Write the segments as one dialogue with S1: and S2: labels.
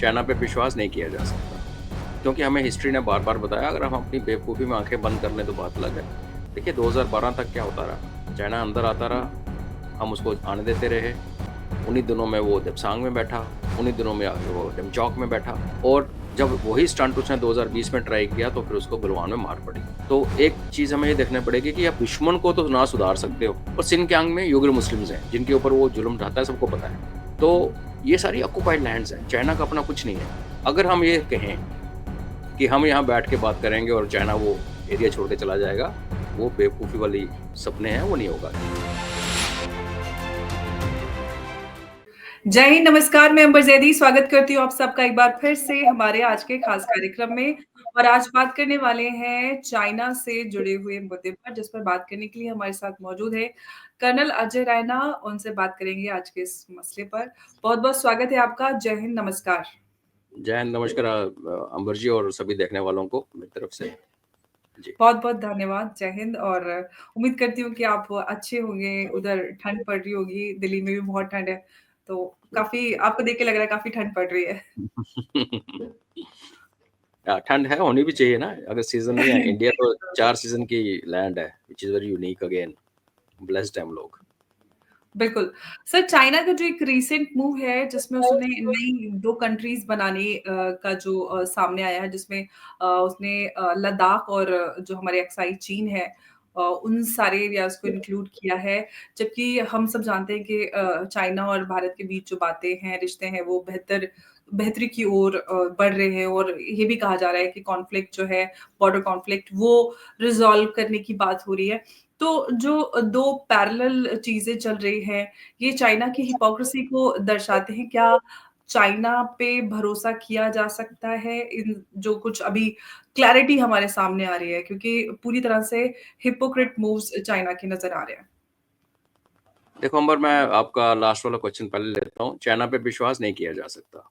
S1: China पे विश्वास नहीं किया जा सकता, क्योंकि हमें हिस्ट्री ने बार-बार बताया, अगर हम अपनी बेवकूफ़ी में आँखें बंद कर लें तो बात अलग है। देखिए 2012 तक क्या होता रहा, चाइना अंदर आता रहा, हम उसको आने देते रहे। उन्हीं दिनों में वो देप्सांग में बैठा, उन्हीं दिनों में आगे वो डेमचौक में बैठा, और जब वही स्टंट उसने 2020 में ट्राई किया तो फिर उसको गलवान में मार पड़ी। तो एक चीज़ हमें ये देखनी पड़ेगी कि आप दुश्मन को तो ना सुधार सकते हो, और सिनकियांग में उइगर मुस्लिम्स हैं, जिनके ऊपर वो जुल्म ढाता है, सबको पता है। तो ये सारी ऑक्युपाइड लैंड्स हैं, चाइना का अपना कुछ नहीं है। अगर हम ये कहें कि हम यहाँ बैठ के बात करेंगे और चाइना वो एरिया छोड़ के चला जाएगा, वो बेवकूफ़ी वाली सपने हैं, वो नहीं होगा।
S2: जय हिंद, नमस्कार। मैं अंबर जैदी स्वागत करती हूँ आप सबका एक बार फिर से हमारे आज के खास कार्यक्रम में। और आज बात करने वाले हैं चाइना से जुड़े हुए मुद्दे पर, जिस पर बात करने के लिए हमारे साथ मौजूद है कर्नल अजय रैना। उनसे बात करेंगे आज के इस मसले पर। बहुत-बहुत स्वागत है आपका। जय हिंद, नमस्कार।
S1: जय हिंद, नमस्कार अंबर जी और सभी देखने वालों को मेरी तरफ से। जी।
S2: बहुत-बहुत धन्यवाद। जय हिंद। और उम्मीद करती हूँ कि आप अच्छे होंगे। उधर ठंड पड़ रही होगी, दिल्ली में भी बहुत ठंड है, तो काफ़ी आपको देख के लग रहा है काफ़ी ठंड पड़ रही है।
S1: ठंड है, होनी भी चाहिए ना, अगर सीज़न नहीं है। इंडिया तो 4 सीज़न की लैंड है, which is very unique again, blessed हैं हम लोग।
S2: बिल्कुल। सर, चाइना का जो एक रीसेंट मूव है जिसमें उसने नई 2 कंट्रीज़ बनाने का जो सामने आया है, जिसमें उसने लद्दाख और जो हमारे अक्साई चीन है, उन सारे एरियाज़ को इंक्लूड किया है। जबकि हम सब जानते हैं कि चाइना और भारत के बीच जो बातें हैं, रिश्ते हैं, वो बेहतरी की ओर बढ़ रहे हैं। और ये भी कहा जा रहा है कि कॉन्फ्लिक्ट जो है, बॉर्डर कॉन्फ्लिक्ट, वो रिज़ॉल्व करने की बात हो रही है। तो जो 2 पैरेलल चीज़ें चल रही हैं, ये चाइना की हिपोक्रेसी को दर्शाते हैं। क्या चाइना पे भरोसा किया जा सकता है? इन जो कुछ अभी क्लैरिटी हमारे सामने आ रही है, क्योंकि पूरी तरह से हिपोक्रिट मूव्स चाइना के नज़र आ रहे हैं।
S1: देखो अंबर, मैं आपका लास्ट वाला क्वेश्चन पहले लेता हूँ। चाइना पे विश्वास नहीं किया जा सकता,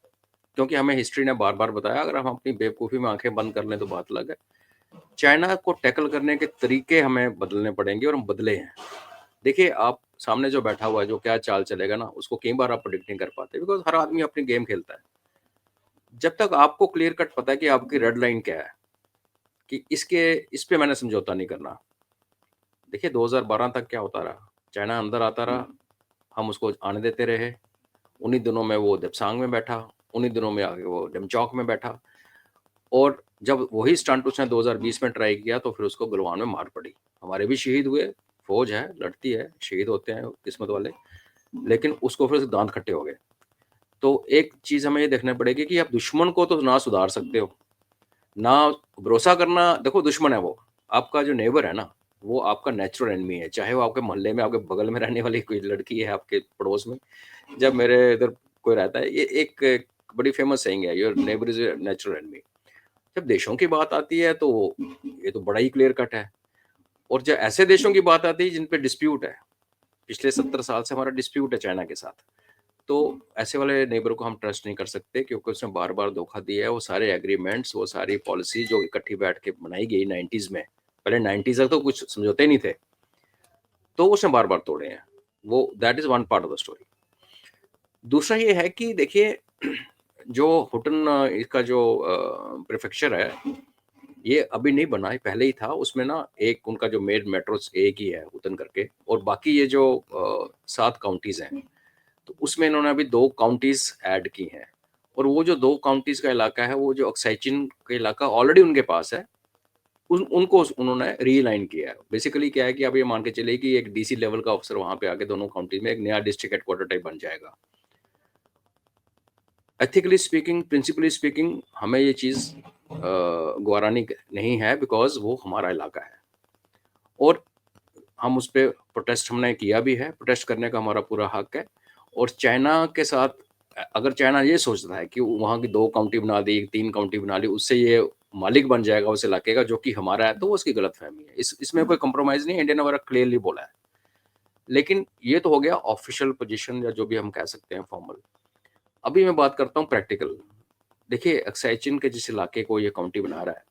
S1: क्योंकि हमें हिस्ट्री ने बार-बार बताया, अगर हम अपनी बेवकूफ़ी में आँखें बंद कर लें तो बात अलग है। चाइना को टैकल करने के तरीके हमें बदलने पड़ेंगे, और हम बदले हैं। देखिए, आप सामने जो बैठा हुआ है, जो क्या चाल चलेगा ना, उसको कई बार आप प्रेडिक्ट नहीं कर पाते, बिकॉज़ हर आदमी अपनी गेम खेलता है। जब तक आपको क्लियर कट पता है कि आपकी रेड लाइन क्या है, कि इस पे मैंने समझौता नहीं करना। देखिए 2012 तक क्या होता रहा, चाइना अंदर आता रहा, हम उसको आने देते रहे। उन्हीं दिनों में वो देप्सांग में बैठा, उन्हीं दिनों में आगे वो डेमचौक में बैठा, और जब वही स्टंट उसने 2020 में ट्राई किया तो फिर उसको गलवान में मार पड़ी। हमारे भी शहीद हुए, फौज है, लड़ती है, शहीद होते हैं किस्मत वाले, लेकिन उसको फिर दांत खट्टे हो गए। तो एक चीज़ हमें ये देखनी पड़ेगी कि आप दुश्मन को तो ना सुधार सकते हो, ना भरोसा करना। देखो दुश्मन है वो, आपका जो नेबर है ना, वो आपका नेचुरल एनिमी है। चाहे वो आपके मोहल्ले में, आपके बगल में रहने वाली कोई लड़की है, आपके पड़ोस में। जब मेरे इधर कोई रहता है, ये एक बड़ी फेमस सेइंग है, your neighbour is your natural enemy. जब देशों की बात आती है तो ये तो बड़ा ही क्लियर कट है। और जब ऐसे देशों की बात आती है जिन पे डिस्प्यूट है, पिछले 70 साल से हमारा डिस्प्यूट है चाइना के साथ, तो ऐसे वाले नेबर को हम ट्रस्ट नहीं कर सकते, क्योंकि उसने बार-बार धोखा दिया है। वो सारे एग्रीमेंट्स, वो सारी पॉलिसी जो इकट्ठी बैठ के बनाई गई 90s में, पहले 90s तक तो कुछ समझौते नहीं थे, तो उसने बार-बार तोड़े हैं। वो that is one part of the story. दूसरा ये है कि देखिए जो हुटन इसका जो प्रीफेक्चर है, ये अभी नहीं बना, ये पहले ही था। उसमें ना एक उनका जो मेन मेट्रो एक ही है हुटन करके, और बाकी ये जो 7 काउंटीज़ हैं, तो उसमें इन्होंने अभी 2 काउंटीज़ ऐड की हैं। और वो जो 2 काउंटीज़ का इलाका है, वो जो ऑक्साइचिन का इलाका ऑलरेडी उनके पास है, उनको उन्होंने रीलाइन किया है। बेसिकली क्या है कि आप ये मान के चलिए कि एक डीसी लेवल का ऑफिसर वहाँ पे आके दोनों काउंटी में एक नया डिस्ट्रिक्ट हेडक्वार्टर टाइप बन जाएगा। एथिकली स्पीकिंग, प्रिंसिपली स्पीकिंग, हमें ये चीज़ गवारानी नहीं है, बिकॉज़ वो हमारा इलाका है, और हम उस पे प्रोटेस्ट हमने किया भी है। प्रोटेस्ट करने का हमारा पूरा हक है। और चाइना के साथ अगर चाइना ये सोचता है कि वहाँ की 2 काउंटी बना दी, 3 काउंटी बना ली, उससे ये मालिक बन जाएगा उस इलाके का जो कि हमारा है, तो वो उसकी गलतफ़हमी है। इसमें कोई कॉम्प्रोमाइज़ नहीं है, इंडिया ने बड़ा क्लियरली बोला है। लेकिन ये तो हो गया ऑफ़िशियल पोज़ीशन, या जो भी हम कह सकते हैं फॉर्मल। अभी मैं बात करता हूँ प्रैक्टिकल। देखिए एक्साइचिन के जिस इलाके को ये काउंटी बना रहा है,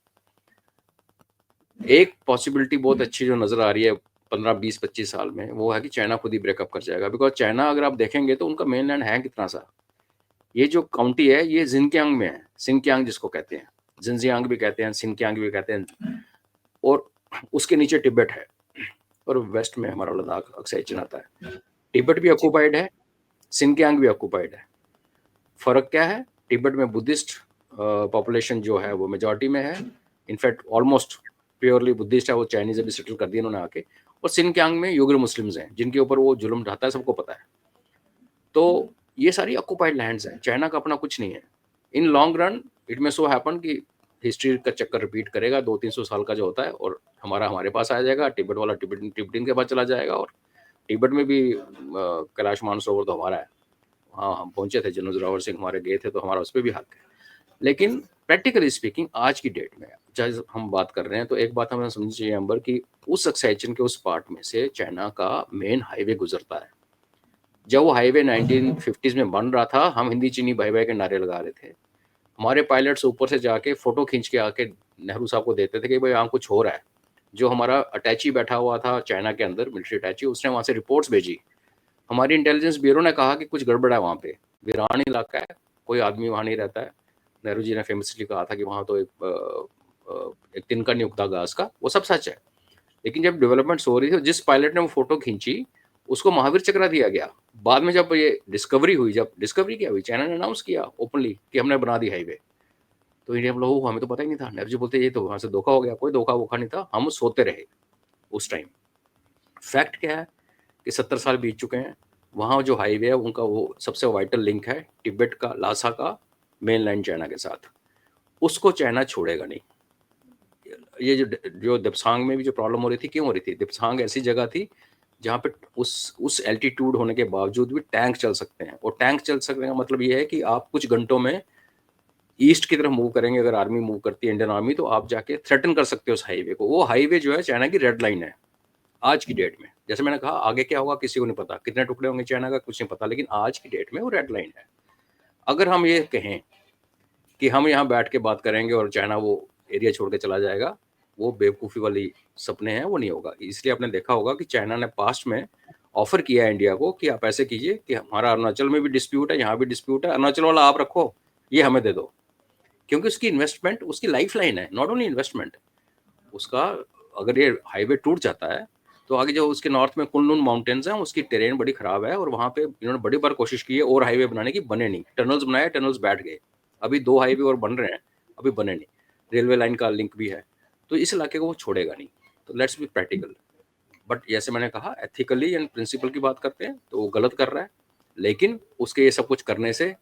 S1: एक पॉसिबिलिटी बहुत अच्छी जो नज़र आ रही है 15, 20, 25 साल में, वो है कि चाइना खुद ही ब्रेकअप कर जाएगा। बिकॉज़ चाइना अगर आप देखेंगे तो उनका मेनलैंड है कितना सा, ये जो काउंटी है ये जिनजियांग में है, सिंकियांग जिसको कहते हैं, जिनजियांग भी कहते हैं, सिंकियांग भी कहते हैं, और उसके नीचे तिब्बत है, और वेस्ट में हमारा लद्दाख अक्सर आता है। तिब्बत भी
S2: जी,
S1: ऑक्युपाइड है, सिंकियांग भी ऑक्युपाइड है। फर्क क्या है? तिब्बत में बुद्धिस्ट पॉपुलेशन जो है वो मेजॉरिटी में है, इनफैक्ट ऑलमोस्ट प्योरली बुद्धिस्ट है, वो चाइनीज अभी सेटल कर दिया उन्होंने आके, और सिंकियांग में युगर मुस्लिम्स हैं जिनके ऊपर वो जुल्म ढाता है, सबको पता है। तो ये सारी ऑक्युपाइड लैंड्स हैं, चाइना का अपना कुछ नहीं है। इन लॉन्ग रन इट में सो हैपन कि हिस्ट्री का चक्कर रिपीट करेगा, 200-300 साल का जो होता है, और हमारे पास आ जाएगा, तिब्बत वाला तिब्बतिन के पास चला जाएगा, और तिब्बत में भी कैलाश मानसरोवर तो हमारा है। हाँ, हम पहुंचे थे, जनरल जोरावर सिंह हमारे गए थे, तो हमारा उस पर भी हक है। लेकिन प्रैक्टिकली स्पीकिंग आज की डेट में जब हम बात कर रहे हैं, तो एक बात हमें समझनी चाहिए अंबर कि उस एक्सटेंशन के उस पार्ट में से चाइना का मेन हाईवे गुजरता है। जब वो हाईवे 1950s में बन रहा था, हम हिंदी चीनी भाई भाई के नारे लगा रहे थे। हमारे पायलट्स ऊपर से जाके फोटो खींच के आके नेहरू साहब को देते थे कि भाई यहाँ कुछ हो रहा है। जो हमारा अटैची बैठा हुआ था चाइना के अंदर, मिलिट्री अटैची, उसने वहाँ से रिपोर्ट्स भेजी। हमारी इंटेलिजेंस ब्यूरो ने कहा कि कुछ गड़बड़ है वहाँ पे, वीरान इलाका है, कोई आदमी वहाँ नहीं रहता है। नेहरू जी ने फेमसली कहा था कि वहाँ तो एक तिनका नहीं उगता घास का, वो सब सच है। लेकिन जब डेवलपमेंट्स हो रही थी, जिस पायलट ने वो फोटो खींची उसको महावीर चक्र दिया गया। बाद में जब ये डिस्कवरी हुई, जब डिस्कवरी क्या हुई, चाइना ने अनाउंस किया ओपनली कि हमने बना दी हाईवे, तो इंडिया में लोगों को, हमें तो पता ही नहीं था। नेहरू जी बोलते ये तो वहाँ से धोखा हो गया। कोई धोखा वोखा नहीं था, हम सोते रहे उस टाइम। फैक्ट क्या है कि 70 साल बीत चुके हैं, वहाँ जो हाईवे है उनका वो सबसे वाइटल लिंक है तिब्बत का, लासा का मेन लैंड चाइना के साथ। उसको चाइना छोड़ेगा नहीं। ये जो दिप्सांग में भी जो प्रॉब्लम हो रही थी, क्यों हो रही थी? दिप्सांग ऐसी जगह थी जहाँ पे उस एल्टीट्यूड होने के बावजूद भी टैंक चल सकते हैं, और टैंक चल सकने का मतलब ये है कि आप कुछ घंटों में ईस्ट की तरफ मूव करेंगे, अगर आर्मी मूव करती है, इंडियन आर्मी, तो आप जाके थ्रेटन कर सकते हो उस हाईवे को। वो हाईवे जो है चाइना की रेड लाइन है आज की डेट में। जैसे मैंने कहा, आगे क्या होगा किसी को नहीं पता, कितने टुकड़े होंगे चाइना का कुछ नहीं पता, लेकिन आज की डेट में वो रेड लाइन है। अगर हम ये कहें कि हम यहाँ बैठ के बात करेंगे और चाइना वो एरिया छोड़ के चला जाएगा, वो बेवकूफ़ी वाली सपने हैं, वो नहीं होगा। इसलिए आपने देखा होगा कि चाइना ने पास्ट में ऑफर किया है इंडिया को कि आप ऐसे कीजिए कि हमारा अरुणाचल में भी डिस्प्यूट है, यहाँ भी डिस्प्यूट है, अरुणाचल वाला आप रखो, ये हमें दे दो। क्योंकि उसकी इन्वेस्टमेंट उसकी लाइफ लाइन है, नॉट ओनली इन्वेस्टमेंट उसका। अगर ये हाईवे टूट जाता है तो आगे जो उसके नॉर्थ में कुनलुन माउंटेन्स हैं, उसकी टेरेन बड़ी खराब है, और वहाँ पे इन्होंने बड़ी बार कोशिश की है और हाईवे बनाने की, बने नहीं। टनल्स बनाए, टनल्स बैठ गए। अभी 2 हाईवे और बन रहे हैं, अभी बने नहीं। रेलवे लाइन का लिंक भी है, तो इस इलाके को वो छोड़ेगा नहीं। तो लेट्स बी प्रैक्टिकल। बट जैसे मैंने कहा, एथिकली एंड प्रिंसिपल की बात करते हैं तो वो गलत कर रहा है, लेकिन उसके ये सब कुछ करने से,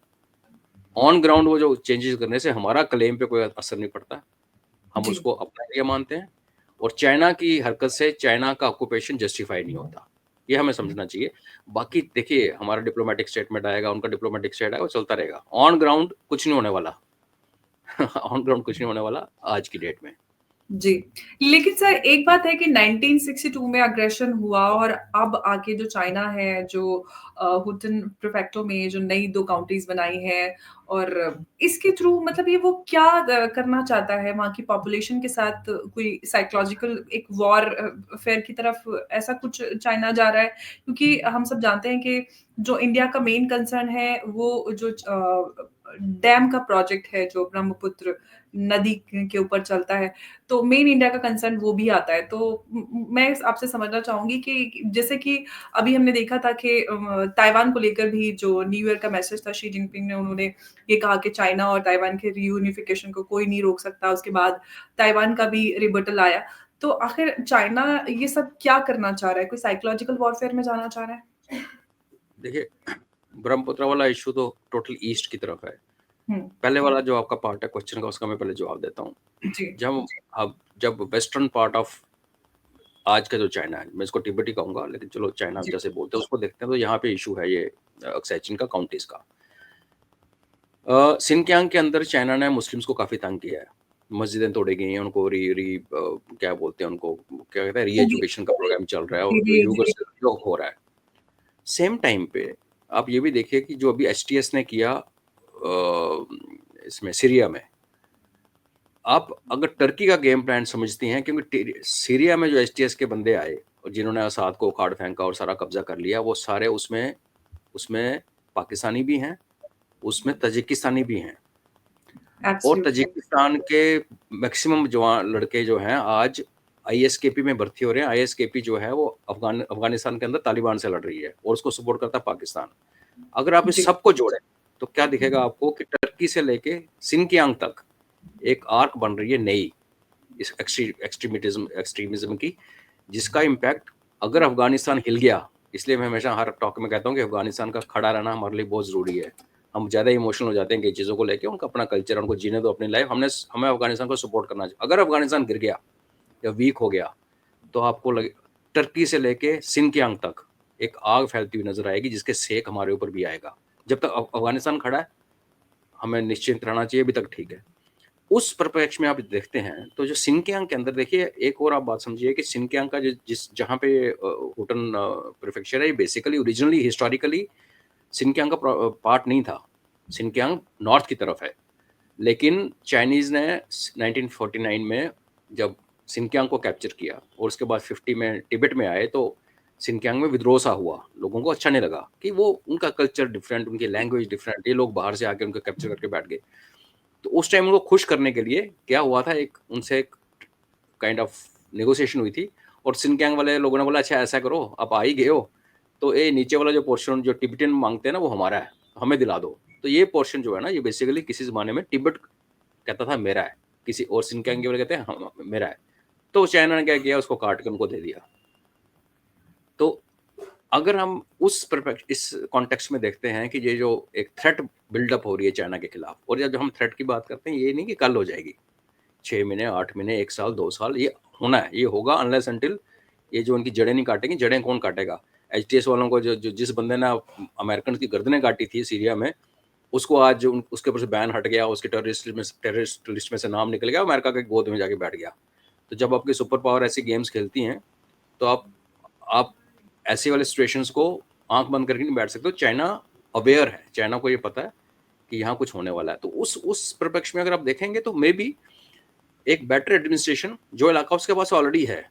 S1: ऑन ग्राउंड वो जो चेंजेस करने से हमारा क्लेम पे कोई असर नहीं पड़ता। हम
S2: जी।
S1: उसको अपना एरिया मानते हैं, और चाइना की हरकत से चाइना का ऑक्यूपेशन जस्टिफाई नहीं होता, ये हमें समझना चाहिए। बाकी देखिए, हमारा डिप्लोमेटिक स्टेटमेंट आएगा, उनका डिप्लोमेटिक स्टेट आएगा, वो चलता रहेगा। ऑन ग्राउंड कुछ नहीं होने वाला। ऑन ग्राउंड कुछ नहीं होने वाला आज की डेट में।
S2: जी। लेकिन सर एक बात है कि 1962 में अग्रेशन हुआ और अब आके जो चाइना है, जो हुटिन प्रीफेक्टो में जो नई 2 काउंटीज़ बनाई हैं और इसके थ्रू मतलब ये वो क्या करना चाहता है वहाँ की पॉपुलेशन के साथ कोई साइकोलॉजिकल एक वॉर फेयर की तरफ ऐसा कुछ चाइना जा रहा है? क्योंकि हम सब जानते हैं कि जो इंडिया का मेन कंसर्न है वो जो डैम का प्रोजेक्ट है जो ब्रह्मपुत्र नदी के ऊपर चलता है। तो मेन इंडिया का कंसर्न वो भी आता है। तो मैं आपसे समझना चाहूँगी कि जैसे कि अभी हमने देखा था कि ताइवान को लेकर भी जो न्यू ईयर का मैसेज था शी जिनपिंग ने, उन्होंने ये कहा कि चाइना और ताइवान के रियूनिफिकेशन को कोई नहीं रोक सकता। उसके बाद ताइवान का भी रिबटल आया। तो आखिर चाइना ये सब क्या करना चाह रहा है? कोई साइकोलॉजिकल वॉरफेयर में जाना चाह रहा है?
S1: देखिए, ब्रह्मपुत्र वाला इशू तो टोटल ईस्ट की तरफ है।
S2: हुँ,
S1: पहले वाला जो आपका पार्ट है क्वेश्चन का, उसका मैं पहले जवाब देता हूँ।
S2: जी,
S1: जब वेस्टर्न पार्ट ऑफ आज का जो चाइना है, मैं इसको तिब्बत ही कहूँगा, लेकिन चलो चाइना
S2: जी,
S1: जैसे बोलते हैं उसको देखते हैं, तो यहाँ पे इशू है ये एक्सैचिन का, काउंटीज का। सिनकियांग के अंदर चाइना ने मुस्लिम्स को काफ़ी तंग किया है। मस्जिदें तोड़ी गई हैं, उनको क्या बोलते हैं उनको, क्या कहते हैं, री
S2: जी,
S1: एजुकेशन का प्रोग्राम चल रहा है, और जो
S2: जी,
S1: यूगर
S2: जी,
S1: से जो हो रहा है। सेम टाइम पे आप ये भी देखिए कि जो अभी एसटीएस ने किया इसमें सीरिया में, आप अगर टर्की का गेम प्लान समझती हैं, क्योंकि सीरिया में जो एसटीएस के बंदे आए और जिन्होंने असाद को उखाड़ फेंका और सारा कब्जा कर लिया, वो सारे उसमें उसमें पाकिस्तानी भी हैं, उसमें तजिकिस्तानी भी हैं और
S2: एब्सोल्युटली।
S1: तजिकिस्तान के मैक्सिमम जवान लड़के जो हैं आज आईएसकेपी में भर्ती हो रहे हैं। आईएसकेपी जो है वो अफगानिस्तान के अंदर तालिबान से लड़ रही है और उसको सपोर्ट करता है पाकिस्तान। अगर आप इस
S2: जी।
S1: सबको जोड़ें तो क्या दिखेगा आपको कि टर्की से लेके सिनकियांग तक एक आर्क बन रही है नई इस एक्सट्रीमिज्म की, जिसका इम्पैक्ट अगर अफगानिस्तान हिल गया, इसलिए मैं हमेशा हर टॉक में कहता हूँ कि अफगानिस्तान का खड़ा रहना हमारे लिए बहुत ज़रूरी है। हम ज़्यादा इमोशनल हो जाते हैं कई चीज़ों को लेके, उनका अपना कल्चर, उनको जीने दो अपनी लाइफ, हमें अफगानिस्तान को सपोर्ट करना चाहिए। अगर अफगानिस्तान गिर गया या वीक हो गया तो आपको लगे टर्की से लेके सिनकियांग तक एक आग फैलती हुई नजर आएगी, जिसके सेक हमारे ऊपर भी आएगा। जब तक अफगानिस्तान खड़ा है हमें निश्चिंत रहना चाहिए, अभी तक ठीक है। उस परिप्रेक्ष्य में आप देखते हैं तो जो सिनकियांग के अंदर देखिए एक और आप बात समझिए कि सिनकियांग का जिस जहाँ पे होटन प्रीफेक्चर है, ये बेसिकली ओरिजिनली हिस्टोरिकली सिनकियांग का पार्ट नहीं था। सिनकियांग नॉर्थ की तरफ है, लेकिन चाइनीज ने 1949 में जब सिनकियांग को कैप्चर किया और उसके बाद 50 में तिब्बत में आए तो सिनकियांग में विद्रोह सा हुआ। लोगों को अच्छा नहीं लगा कि वो उनका कल्चर डिफरेंट, उनकी लैंग्वेज डिफरेंट, ये लोग बाहर से आके उनको कैप्चर करके बैठ गए। तो उस टाइम उनको खुश करने के लिए क्या हुआ था, एक उनसे एक काइंड ऑफ नेगोशिएशन हुई थी और सिनकियांग वाले लोगों ने बोला अच्छा ऐसा करो, आप आ ही गए हो तो ये नीचे वाला जो पोर्शन जो तिब्बतियन मांगते हैं ना वो हमारा है, हमें दिला दो। तो ये पोर्शन जो है ना, ये बेसिकली किसी ज़माने में तिब्बत कहता था मेरा है, किसी और सिनकियांग के वाले कहते हैं हाँ, मेरा है। तो चाइना ने क्या किया, उसको काट के उनको दे दिया। तो अगर हम इस कॉन्टेक्स्ट में देखते हैं कि ये जो एक थ्रेट बिल्डअप हो रही है चाइना के खिलाफ, और जब हम थ्रेट की बात करते हैं ये नहीं कि कल हो जाएगी, 6 महीने, 8 महीने, 1 साल, 2 साल, ये होना है, ये होगा अनलेस अंटिल ये जो उनकी जड़ें नहीं काटेंगी। जड़ें कौन काटेगा? एचटीएस वालों को जो जिस बंदे ने अमेरिकन की गर्दनें काटी थी सीरिया में, उसको आज उसके ऊपर से बैन हट गया, उसके टेररिस्ट लिस्ट में से नाम निकल गया, अमेरिका के गोद में जाके बैठ गया। तो जब आपकी सुपर पावर ऐसी गेम्स खेलती हैं तो आप ऐसे वाले सिचुएशंस को आंख बंद करके नहीं बैठ सकते। तो चाइना अवेयर है, चाइना को ये पता है कि यहाँ कुछ होने वाला है। तो उस परिप्रेक्ष्य में अगर आप देखेंगे तो मे बी एक बेटर एडमिनिस्ट्रेशन जो इलाका उसके पास ऑलरेडी है,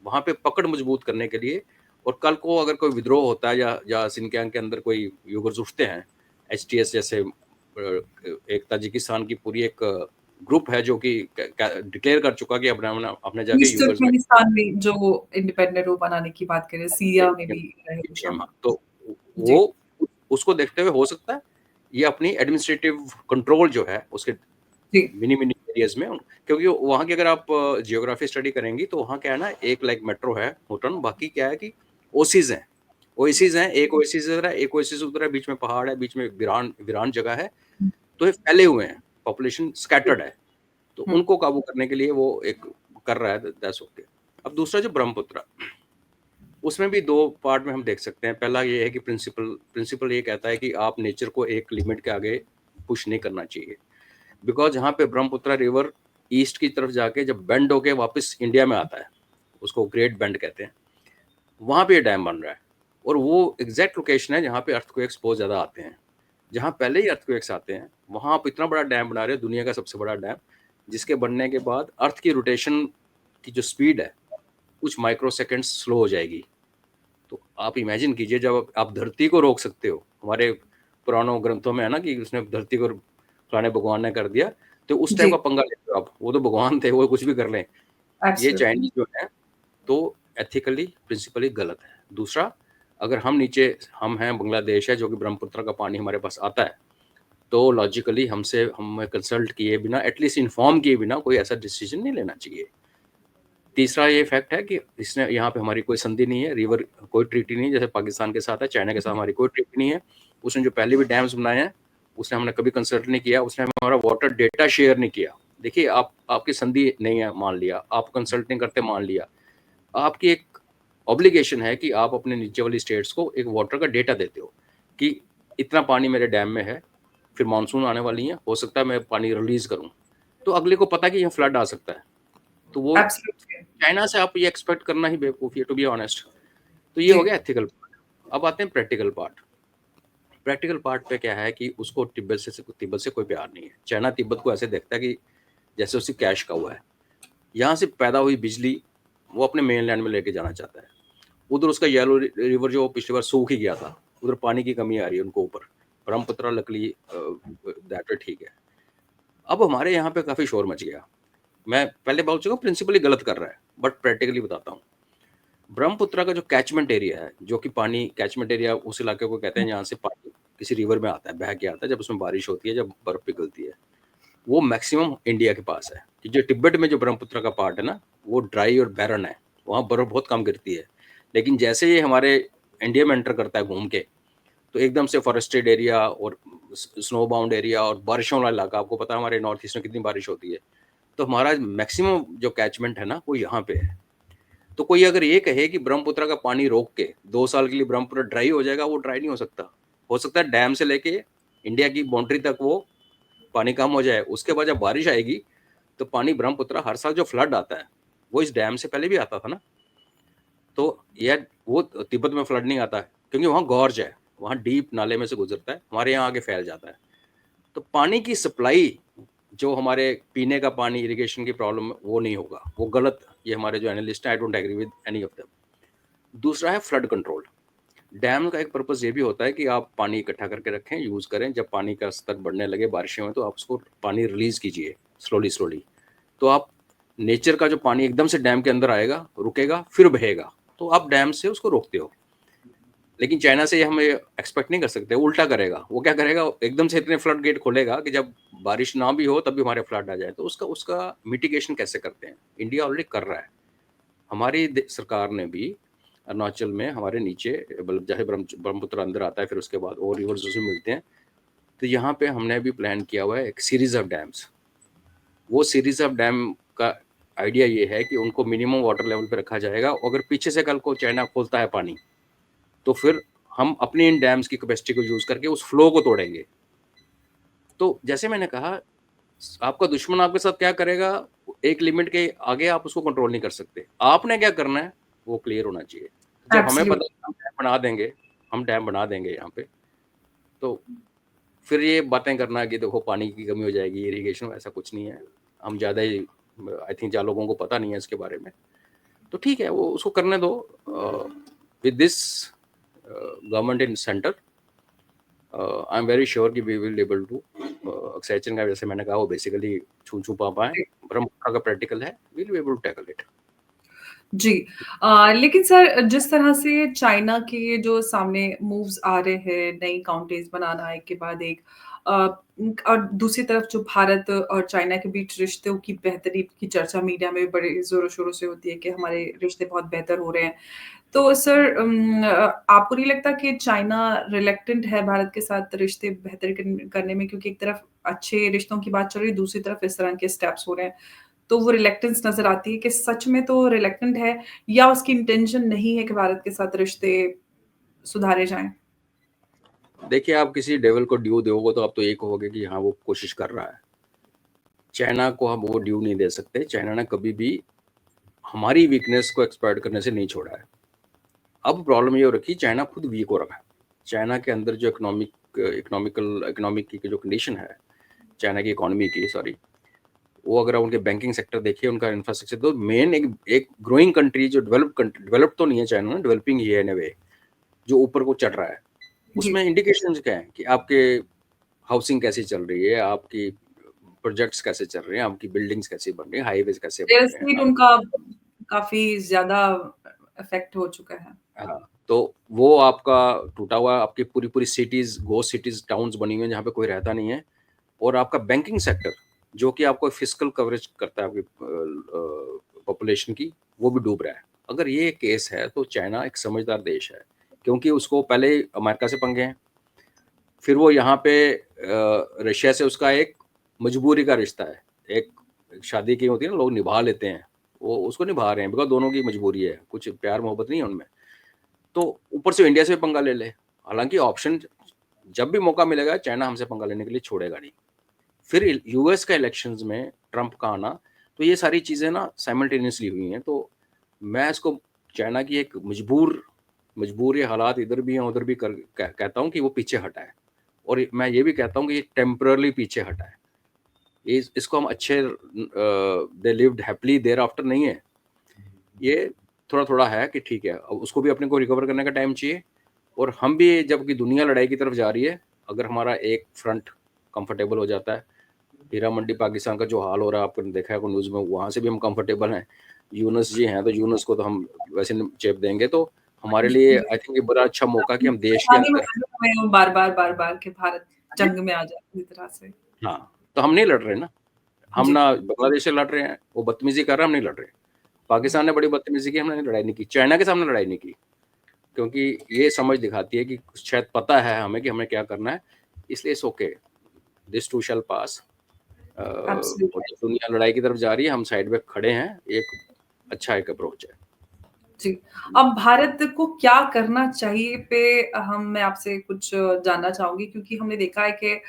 S1: वहाँ पे पकड़ मजबूत करने के लिए, और कल को अगर कोई विद्रोह होता है या सिनकियांग के अंदर कोई युगर्स उठते हैं, एचटीएस जैसे एक ताजिकिस्तान की पूरी एक ग्रुप है जो कि डिक्लेयर कर चुका कि अपने जाके
S2: ईस्ट
S1: युगर्स में
S2: तुर्कमेनिस्तान में जो इंडिपेंडेंट वो बनाने की बात करें, सीरिया में भी रहे कुछ हम।
S1: तो
S2: जी,
S1: वो उसको देखते हुए हो सकता है ये अपनी एडमिनिस्ट्रेटिव कंट्रोल जो है उसके
S2: जी,
S1: मिनी मिनी एरियाज में, क्योंकि वहाँ की अगर आप जियोग्राफी स्टडी करेंगी तो वहाँ क्या है ना, एक लाइक मेट्रो है होटन, बाकी क्या है कि ओसीज हैं। ओएसिस हैं, एक ओएसिस इधर है, एक ओएसिस उधर है, बीच में पहाड़ है, बीच में वीरान वीरान जगह है।
S2: हुँ,
S1: तो ये फैले हुए हैं, पॉपुलेशन
S2: जी,
S1: स्कैटर्ड है। तो
S2: हुँ,
S1: उनको काबू करने के लिए वो एक कर रहा है, दैट्स ओके। अब दूसरा जो ब्रह्मपुत्र, उसमें भी 2 पार्ट में हम देख सकते हैं। पहला ये है कि प्रिंसिपल ये कहता है कि आप नेचर को एक लिमिट के आगे पुश नहीं करना चाहिए। बिकॉज़ जहाँ पे ब्रह्मपुत्र रिवर ईस्ट की तरफ जाके जब बेंड होके वापस इंडिया में आता है, उसको ग्रेट बेंड कहते हैं, वहाँ पे ये डैम बन रहा है। और वो एग्जैक्ट लोकेशन है जहाँ पे अर्थक्वेक्स बहुत ज़्यादा आते हैं। जहाँ पहले ही अर्थक्वेक्स आते हैं, वहाँ आप इतना बड़ा डैम बना रहे हो, दुनिया का सबसे बड़ा डैम, जिसके बनने के बाद अर्थ की रोटेशन की जो स्पीड है, कुछ माइक्रो सेकंड्स स्लो हो जाएगी। तो आप इमेजिन कीजिए जब आप धरती को रोक सकते हो, हमारे पुरानों ग्रंथों में है ना कि उसने धरती को फलाने भगवान ने कर दिया, तो उस टाइप
S2: जी,
S1: का पंगा लेते हो आप। वो तो भगवान थे, वो कुछ भी कर लें। ये
S2: एब्सोल्युटली।
S1: चाइनीज जो है तो एथिकली प्रिंसिपली गलत है। दूसरा, अगर हम हैं बांग्लादेश है जो कि ब्रह्मपुत्र का पानी हमारे पास आता है, तो लॉजिकली हमें कंसल्ट किए बिना, एटलीस्ट इन्फॉर्म किए बिना कोई ऐसा डिसीजन नहीं लेना चाहिए। तीसरा ये फैक्ट है कि इसने यहाँ पे हमारी कोई संधि नहीं है, रिवर कोई ट्रीटी नहीं है, जैसे पाकिस्तान के साथ है, चाइना के साथ हमारी कोई ट्रीटी नहीं है। उसने जो पहले भी डैम्स बनाए हैं उसने हमने कभी कंसल्ट नहीं किया, उसने हमारा वाटर डेटा शेयर नहीं किया। देखिए आपकी संधि नहीं है, मान लिया, आप कंसल्ट नहीं करते, मान लिया, आपकी एक ऑब्लिगेशन है कि आप अपने नीचे वाली स्टेट्स को एक वाटर का डेटा देते हो कि इतना पानी मेरे डैम में है, फिर मानसून आने वाली है, हो सकता है मैं पानी रिलीज करूं, तो अगले को पता कि यहाँ फ्लड आ सकता है। तो वो
S2: एब्सोल्युटली।
S1: चाइना से आप ये एक्सपेक्ट करना ही बेवकूफ़ी है, टू बी ऑनेस्ट। तो ये
S2: जी,
S1: हो गया एथिकल पार्ट। अब आते हैं प्रैक्टिकल पार्ट। प्रैक्टिकल पार्ट पे क्या है कि उसको तिब्बत से कोई प्यार नहीं है। चाइना तिब्बत को ऐसे देखता है कि जैसे उसकी कैश का हुआ है। यहाँ से पैदा हुई बिजली वो अपने मेन लैंड में लेके जाना चाहता है। उधर उसका येलो रिवर जो पिछली बार सूख ही गया था, उधर पानी की कमी आ रही है उनको ऊपर। ब्रह्मपुत्र लकली दैट ठीक है। अब हमारे यहाँ पे काफ़ी शोर मच गया। मैं पहले बोल चुका हूँ प्रिंसिपली गलत कर रहा है, बट प्रैक्टिकली बताता हूँ। ब्रह्मपुत्र का जो कैचमेंट एरिया है, जो कि पानी कैचमेंट एरिया उस इलाके को कहते हैं जहाँ से पानी किसी रिवर में आता है, बह के आता है जब उसमें बारिश होती है, जब बर्फ पिघलती है। वो मैक्सिमम इंडिया के पास है कि जो तिब्बत में जो ब्रह्मपुत्र का पार्ट है ना, वो ड्राई और बैरन है, वहाँ बर्फ बहुत कम गिरती है। लेकिन जैसे ये हमारे इंडिया में एंटर करता है घूम के, तो एकदम से फॉरेस्टेड एरिया और स्नो बाउंड एरिया और बारिशों वाला इलाका, आपको पता है हमारे नॉर्थ ईस्ट में कितनी बारिश होती है, तो हमारा मैक्सिमम जो कैचमेंट है ना वो यहाँ पे है। तो कोई अगर ये कहे कि ब्रह्मपुत्र का पानी रोक के 2 साल के लिए ब्रह्मपुत्र ड्राई हो जाएगा, वो ड्राई नहीं हो सकता है डैम से लेके इंडिया की बाउंड्री तक वो पानी कम हो जाए, उसके बाद जब बारिश आएगी तो पानी ब्रह्मपुत्र हर साल जो फ्लड आता है वो इस डैम से पहले भी आता था ना। तो यह वो तिब्बत में फ्लड नहीं आता है क्योंकि वहाँ गॉर्ज है, वहाँ डीप नाले में से गुजरता है, हमारे यहाँ आगे फैल जाता है। तो पानी की सप्लाई जो हमारे पीने का पानी इरिगेशन की प्रॉब्लम वो नहीं होगा, वो गलत। ये हमारे जो एनालिस्ट हैं, I don't agree with any of them. दूसरा है फ्लड कंट्रोल। डैम का एक पर्पस ये भी होता है कि आप पानी इकट्ठा करके रखें, यूज़ करें, जब पानी का स्तर बढ़ने लगे बारिशों में तो आप उसको पानी रिलीज़ कीजिए स्लोली स्लोली। तो आप नेचर का जो पानी एकदम से डैम के अंदर आएगा, रुकेगा, फिर बहेगा, तो आप डैम से उसको रोकते हो। लेकिन चाइना से ये हम एक्सपेक्ट नहीं कर सकते, उल्टा करेगा। वो क्या करेगा, एकदम से इतने फ्लड गेट खोलेगा कि जब बारिश ना भी हो तब भी हमारे फ्लड आ जाए। तो उसका उसका मिटिगेशन कैसे करते हैं, इंडिया ऑलरेडी कर रहा है। हमारी सरकार ने भी अरुणाचल में हमारे नीचे जैसे ब्रह्मपुत्र अंदर आता है, फिर उसके बाद और रिवर्स उसे मिलते हैं, तो यहाँ पे हमने भी प्लान किया हुआ है एक सीरीज ऑफ डैम्स। वो सीरीज ऑफ डैम का आइडिया ये है कि उनको मिनिमम वाटर लेवल पे रखा जाएगा। अगर पीछे से कल को चाइना खोलता है पानी, तो फिर हम अपनी इन डैम्स की कैपेसिटी को यूज करके उस फ्लो को तोड़ेंगे। तो जैसे मैंने कहा, आपका दुश्मन आपके साथ क्या करेगा, एक लिमिट के आगे आप उसको कंट्रोल नहीं कर सकते। आपने क्या करना है वो क्लियर होना चाहिए। जब हमें पता है हम डैम बना देंगे यहाँ पे, तो फिर ये बातें करना कि देखो पानी की कमी हो जाएगी, इरिगेशन, ऐसा कुछ नहीं है। हम ज़्यादा ही, आई थिंक ज्यादा लोगों को पता नहीं है इसके बारे में, तो ठीक है, वो उसको करने दो। With this government in centre, I am very sure कि we will able to extension का, जैसे मैंने कहा, वो बेसिकली छू पा पाए। ब्रह्मपुत्र का प्रैक्टिकल है, we will able to tackle it.
S2: जी। लेकिन सर जिस तरह से चाइना के जो सामने मूव्स आ रहे हैं, नई काउंटीज़ बनाना एक के बाद एक, अ, और दूसरी तरफ जो भारत और चाइना के बीच रिश्तों की बेहतरी की चर्चा मीडिया में बड़े ज़ोरों-शोरों से होती है कि हमारे रिश्ते बहुत बेहतर हो रहे हैं। तो सर आपको नहीं लगता कि चाइना रिलक्टेंट है भारत के साथ रिश्ते बेहतर करने में, क्योंकि एक तरफ अच्छे रिश्तों की बात चल रही है, दूसरी तरफ इस तरह के स्टेप्स हो रहे हैं। तो वो रिलक्टेंस नज़र आती है कि सच में तो रिलक्टेंट है या उसकी इंटेंशन नहीं है कि भारत के साथ रिश्ते सुधारे जाएँ?
S1: देखिए, आप किसी डेविल को ड्यू दोगे तो आप तो ये कहोगे कि हाँ, वो कोशिश कर रहा है। चाइना को हम वो ड्यू नहीं दे सकते। चाइना ने कभी भी हमारी वीकनेस को एक्सप्लॉइट करने से नहीं छोड़ा है। अब प्रॉब्लम ये हो रखी, चाइना खुद वीक हो रखा है। चाइना के अंदर जो इकोनॉमिक की जो कंडीशन है, चाइना की इकोनॉमी की, सॉरी, वो अगर उनके बैंकिंग सेक्टर देखिए, उनका इंफ्रास्ट्रक्चर, तो मेन एक ग्रोइंग कंट्री जो डेवलप तो नहीं है चाइना ना, डेवलपिंग ही है इन अ वे, जो ऊपर को चढ़ रहा है।
S2: जी।
S1: उसमें इंडिकेशंस क्या है कि आपके हाउसिंग कैसी चल रही है, आपकी प्रोजेक्ट्स कैसे चल रहे हैं, आपकी बिल्डिंग्स कैसी बन रही हैं, हाईवेज कैसे बन
S2: रियल
S1: रहे हैं।
S2: एस्टेट उनका काफ़ी ज़्यादा इफ़ेक्ट हो चुका है।
S1: हाँ, तो वो आपका टूटा हुआ, आपकी पूरी सिटीज, घोस्ट सिटीज, टाउन्स बनी हुई हैं जहाँ पे कोई रहता नहीं है। और आपका बैंकिंग सेक्टर जो कि आपको फिजिकल कवरेज करता है आपकी पॉपुलेशन की, वो भी डूब रहा है। अगर ये केस है तो चाइना एक समझदार देश है, क्योंकि उसको पहले अमेरिका से पंगे हैं, फिर वो यहाँ पे रशिया से उसका एक मजबूरी का रिश्ता है। एक शादी की होती है ना, लोग निभा लेते हैं, वो उसको निभा रहे हैं बिकॉज दोनों की मजबूरी है, कुछ प्यार मोहब्बत नहीं है उनमें। तो ऊपर से इंडिया से पंगा ले ले, हालांकि ऑप्शन जब भी मौका मिलेगा चाइना हमसे पंगा लेने के लिए छोड़ेगा नहीं। फिर यूएस का इलेक्शंस में ट्रंप का आना, तो ये सारी चीज़ें ना साइमल्टेनियसली हुई हैं। तो मैं इसको चाइना की एक मजबूरी हालात इधर भी हैं उधर भी कहता हूँ कि वो पीछे हटा है। और मैं ये भी कहता हूँ कि ये टेम्परली पीछे हटा है। इसको हम अच्छे they lived happily there after नहीं है, ये थोड़ा थोड़ा है कि ठीक है, अब उसको भी अपने को रिकवर करने का टाइम चाहिए। और हम भी, जबकि दुनिया लड़ाई की तरफ जा रही है, अगर हमारा एक फ्रंट कंफर्टेबल हो जाता है, हीरा मंडी पाकिस्तान का जो हाल हो रहा है आपने देखा है न्यूज़ में, वहाँ से भी हम कंफर्टेबल हैं। यूनुस जी हैं तो यूनुस को तो हम वैसे चेप देंगे, तो हमारे लिए आई थिंक ये बड़ा अच्छा मौका कि हम देश के अंदर
S2: बार-बार कि भारत जंग में आ जाए पूरी तरह से।
S1: हाँ, तो हम नहीं लड़ रहे ना, हम
S2: जी,
S1: ना बांग्लादेश से लड़ रहे हैं, वो बदतमीज़ी कर रहा है, हम नहीं लड़ रहे। पाकिस्तान ने बड़ी बदतमीज़ी की, हमने लड़ाई नहीं की, चाइना के सामने लड़ाई नहीं की, क्योंकि ये समझ दिखाती है कि शायद पता है हमें कि हमें क्या करना है, इसलिए it's okay, this too shall pass. और
S2: एब्सोल्यूटली।
S1: जब दुनिया लड़ाई की तरफ जा रही है, हम साइड में खड़े हैं, एक अच्छा एक अप्रोच है।
S2: जी। अब भारत को क्या करना चाहिए पे मैं आपसे कुछ जानना चाहूँगी क्योंकि हमने देखा है कि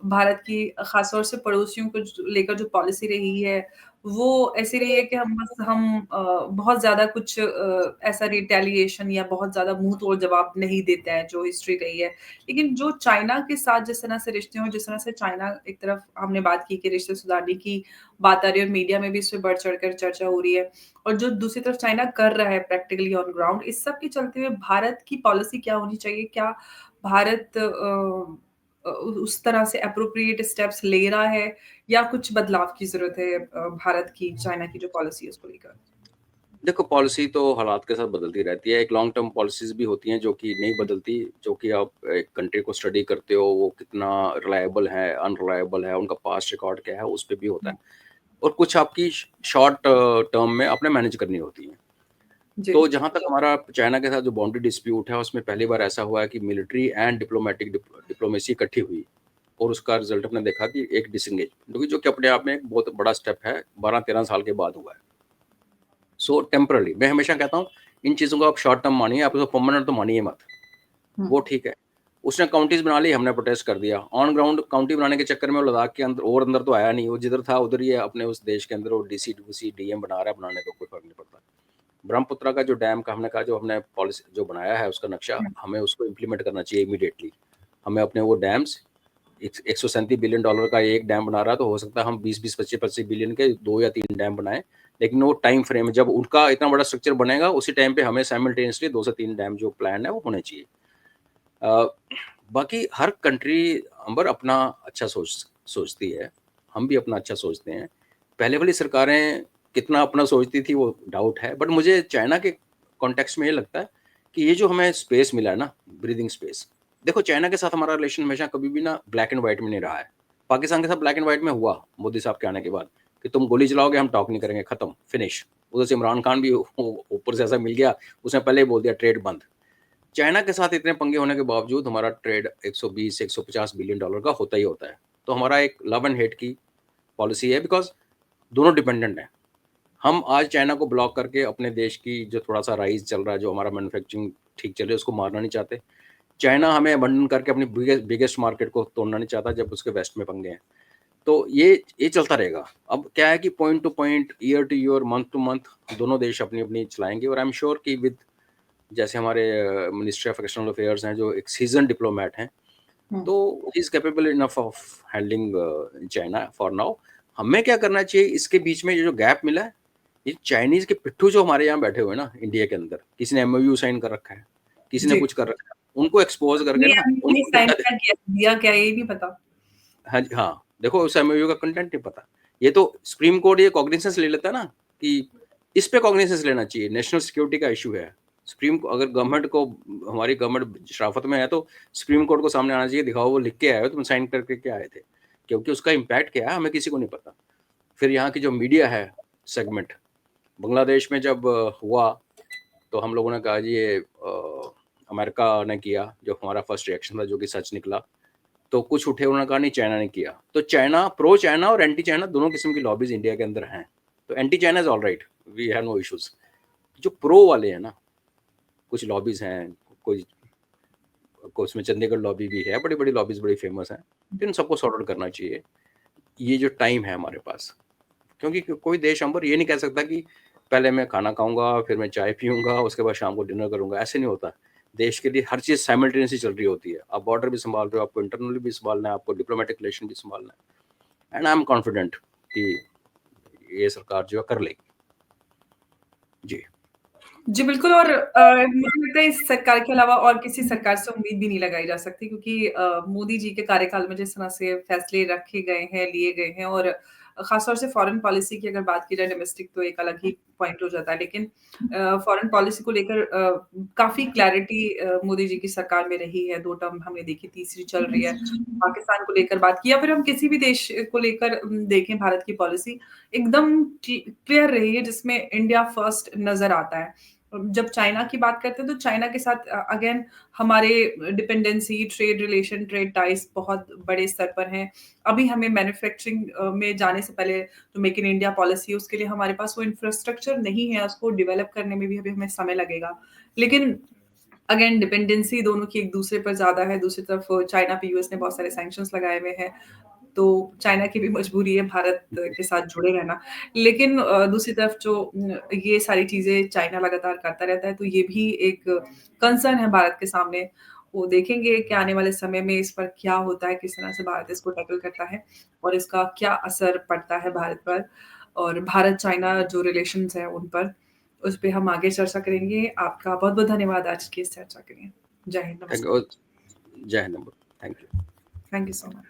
S2: भारत की ख़ास तौर से पड़ोसियों को लेकर जो पॉलिसी रही है, वो ऐसी रही है कि हम बहुत ज़्यादा कुछ ऐसा रिटेलिएशन या बहुत ज़्यादा मुँह तोड़ जवाब नहीं देते हैं, जो हिस्ट्री रही है। लेकिन जो चाइना के साथ जिस तरह से रिश्ते हों, जिस तरह से चाइना एक तरफ हमने बात की कि रिश्ते सुधारने की बात आ रही है और मीडिया में भी इस पे बढ़-चढ़ कर चर्चा हो रही है। और जो दूसरी तरफ चाइना कर रहा है प्रैक्टिकली ऑन ग्राउंड, इस सब के चलते हुए भारत की पॉलिसी क्या होनी चाहिए? क्या भारत उस तरह से एप्रोप्रिएट स्टेप्स ले रहा है या कुछ बदलाव की ज़रूरत है भारत की चाइना की जो पॉलिसी है उसको लेकर?
S1: देखो, पॉलिसी तो हालात के साथ बदलती रहती है, एक लॉन्ग टर्म पॉलिसीज़ भी होती हैं जो कि नहीं बदलती, जो कि आप एक कंट्री को स्टडी करते हो, वो कितना रिलायबल है, अनरिलायबल है, उनका पास्ट रिकॉर्ड क्या है, उस पे भी होता
S2: हुँ,
S1: है। और कुछ आपकी शॉर्ट टर्म में आपने मैनेज करनी होती हैं।
S2: जी,
S1: तो जहाँ तक हमारा चाइना के साथ जो बाउंड्री डिस्प्यूट है, उसमें पहली बार ऐसा हुआ है कि मिलिट्री एंड डिप्लोमेसी इकट्ठी हुई, और उसका रिज़ल्ट हमने देखा कि एक डिसएंगेजमेंट, जो कि अपने आप में एक बहुत बड़ा स्टेप है, 12-13 साल के बाद हुआ है। सो टेम्पररी, मैं हमेशा कहता हूँ, इन चीज़ों को आप शॉर्ट टर्म मानिए, आप उसको परमानेंट तो मानिए मत।
S2: हुँ,
S1: वो ठीक है। उसने काउंटीज़ बना ली, हमने प्रोटेस्ट कर दिया। ऑन ग्राउंड काउंटी बनाने के चक्कर में वो लद्दाख के अंदर और अंदर तो आया नहीं, वो जिधर था उधर ही है, अपने उस देश के अंदर वो डीसी-डूसी, डीएम बना रहा है, बनाने दो, कोई फ़र्क नहीं पड़ता। ब्रह्मपुत्रा का जो डैम का हमने कहा, जो हमने पॉलिसी जो बनाया है उसका नक्शा,
S2: हुँ,
S1: हमें उसको इम्प्लीमेंट करना चाहिए इमीडिएटली। हमें अपने वो डैम्स, एक $137 बिलियन का एक डैम बना रहा है, तो हो सकता है हम 20-20, 25-25 बिलियन के 2 या 3 डैम बनाएँ। लेकिन वो टाइम फ्रेम जब उनका इतना बड़ा स्ट्रक्चर बनेगा, उसी टाइम पे हमें साइमल्टेनियसली 2 से 3 डैम जो प्लान है वो होने चाहिए। अ, बाकी हर कंट्री अंबर अपना अच्छा सोचती है, हम भी अपना अच्छा सोचते हैं। पहले वाली सरकारें कितना अपना सोचती थी वो डाउट है, बट मुझे चाइना के कॉन्टेक्स्ट में ये लगता है कि ये जो हमें स्पेस मिला है ना, ब्रीथिंग स्पेस, देखो चाइना के साथ हमारा रिलेशन हमेशा कभी भी ना ब्लैक एंड व्हाइट में नहीं रहा है। पाकिस्तान के साथ ब्लैक एंड व्हाइट में हुआ मोदी साहब के आने के बाद कि तुम गोली चलाओगे, हम टॉक नहीं करेंगे, खत्म, फिनिश। उधर से इमरान खान भी ऊपर से ऐसा मिल गया, उसने पहले ही बोल दिया ट्रेड बंद। चाइना के साथ इतने पंगे होने के बावजूद हमारा ट्रेड 120-150 बिलियन डॉलर का होता ही होता है। तो हमारा एक लव एंड हेट की पॉलिसी है, बिकॉज़ दोनों डिपेंडेंट हैं। हम आज चाइना को ब्लॉक करके अपने देश की जो थोड़ा-सा राइज़ चल रहा है, जो हमारा मैन्युफैक्चरिंग ठीक चल रही है, उसको मारना नहीं चाहते। चाइना हमें अबंडन करके अपनी बिगेस्ट मार्केट को तोड़ना नहीं चाहता, जब उसके वेस्ट में पंगे हैं। तो ये चलता रहेगा। अब क्या है कि point two point, year two year, month two month दोनों देश अपनी-अपनी चलाएँगे, और आई एम श्योर कि विद जैसे हमारे मिनिस्ट्री ऑफ एक्सटर्नल अफेयर्स हैं, जो एक सीज़न्ड डिप्लोमैट हैं,
S2: हुँ,
S1: तो he is capable enough of handling China for now. हमें क्या करना चाहिए इसके बीच में, ये जो गैप मिला है, ये चाइनीज़ के पिट्ठू जो हमारे यहाँ बैठे हुए हैं ना इंडिया के अंदर, किसी ने एमओयू साइन कर रखा है, किसी ने
S2: जी।
S1: कुछ कर रखा है, उनको एक्सपोज़ करके
S2: नहीं,
S1: ना
S2: आपने
S1: उनको
S2: साइन
S1: दिखा दे।
S2: क्या किया? दिया क्या ये नहीं पता।
S1: हाँ जी, हाँ, देखो उस एमओयू का कंटेंट नहीं पता। ये तो सुप्रीम कोर्ट ये कॉग्निजेंस ले लेता है ना, कि इस पे कॉग्निजेंस लेना चाहिए, नेशनल सिक्योरिटी का इश्यू है। सुप्रीम को अगर गवर्नमेंट को, हमारी गवर्नमेंट शराफत में है, तो सुप्रीम कोर्ट को सामने आना चाहिए, दिखाओ वो लिख के आए हो, तुम साइन करके क्या आए थे? क्योंकि उसका इम्पैक्ट क्या है हमें किसी को नहीं पता। फिर यहाँ की जो मीडिया है सेगमेंट, बांग्लादेश में जब हुआ, तो हम लोगों ने कहा जी ये अमेरिका ने किया, जो हमारा फर्स्ट रिएक्शन था, जो कि सच निकला। तो कुछ उठे, उन्होंने कहा नहीं चाइना ने किया। तो चाइना, प्रो चाइना और एंटी चाइना दोनों किस्म की लॉबीज़ इंडिया के अंदर हैं। तो anti China is alright, we have no issues. जो प्रो वाले हैं ना, कुछ लॉबीज़ हैं, कोई कोई उसमें चंडीगढ़ लॉबी भी है, बड़ी-बड़ी लॉबीज़ बड़ी फेमस हैं। तो इन सबको सॉर्ट आउट करना चाहिए। ये जो टाइम है हमारे पास, क्योंकि कोई देश हम पर ये नहीं कह सकता कि पहले मैं खाना खाऊँगा, फिर मैं चाय पीऊँगा, उसके बाद शाम को डिनर करूँगा, ऐसे नहीं होता। देश के लिए हर चीज़ साइमल्टेनियसली चल रही होती है। आप बॉर्डर भी सँभाल रहे हो, आपको इंटरनली भी सँभालना है, आपको डिप्लोमैटिक रिलेशन भी सँभालना है। एंड आई एम कॉन्फिडेंट कि ये सरकार जो है कर लेगी। जी।
S2: जी, बिल्कुल और मुझे लगता है इस सरकार के अलावा और किसी सरकार से उम्मीद भी नहीं लगाई जा सकती क्योंकि मोदी जी के कार्यकाल में जिस तरह से फैसले रखे गए हैं, लिए गए हैं और ख़ास तौर से फ़ॉरेन पॉलिसी की अगर बात की जाए डोमेस्टिक तो एक अलग ही पॉइंट हो जाता है। लेकिन फ़ॉरेन पॉलिसी को लेकर काफ़ी क्लैरिटी मोदी जी की सरकार में रही है, 2 टर्म हमने देखी, तीसरी चल रही है। पाकिस्तान को लेकर बात की या फिर हम किसी भी देश को लेकर देखें भारत की पॉलिसी एकदम क्लियर रही है जिसमें इंडिया फर्स्ट नज़र आता है। जब चाइना की बात करते हैं तो चाइना के साथ अगेन हमारे dependency, trade relation, trade ties बहुत बड़े स्तर पर हैं। अभी हमें मैन्युफैक्चरिंग में जाने से पहले जो मेक इन इंडिया पॉलिसी है उसके लिए हमारे पास वो इंफ्रास्ट्रक्चर नहीं है, उसको डेवलप करने में भी अभी हमें समय लगेगा। लेकिन अगेन डिपेंडेंसी दोनों की एक-दूसरे पर ज़्यादा है, दूसरी तरफ चाइना पे यूएस ने बहुत सारे सैंक्शंस लगाए हुए हैं। तो चाइना की भी मजबूरी है भारत के साथ जुड़े रहना। लेकिन दूसरी तरफ जो ये सारी चीज़ें चाइना लगातार करता रहता है, तो ये भी एक कंसर्न है भारत के सामने। वो देखेंगे कि आने वाले समय में इस पर क्या होता है, किस तरह से भारत इसको टैकल करता है और इसका क्या असर पड़ता है भारत पर और भारत-चाइना जो रिलेशंस हैं उन पर, उस पे हम आगे चर्चा करेंगे। आपका बहुत-बहुत धन्यवाद आज की इस चर्चा के लिए। जय हिंद,
S1: थैंक
S2: नमस्कार।
S1: यू। जय Hind. Thank you.
S2: Thank you so much.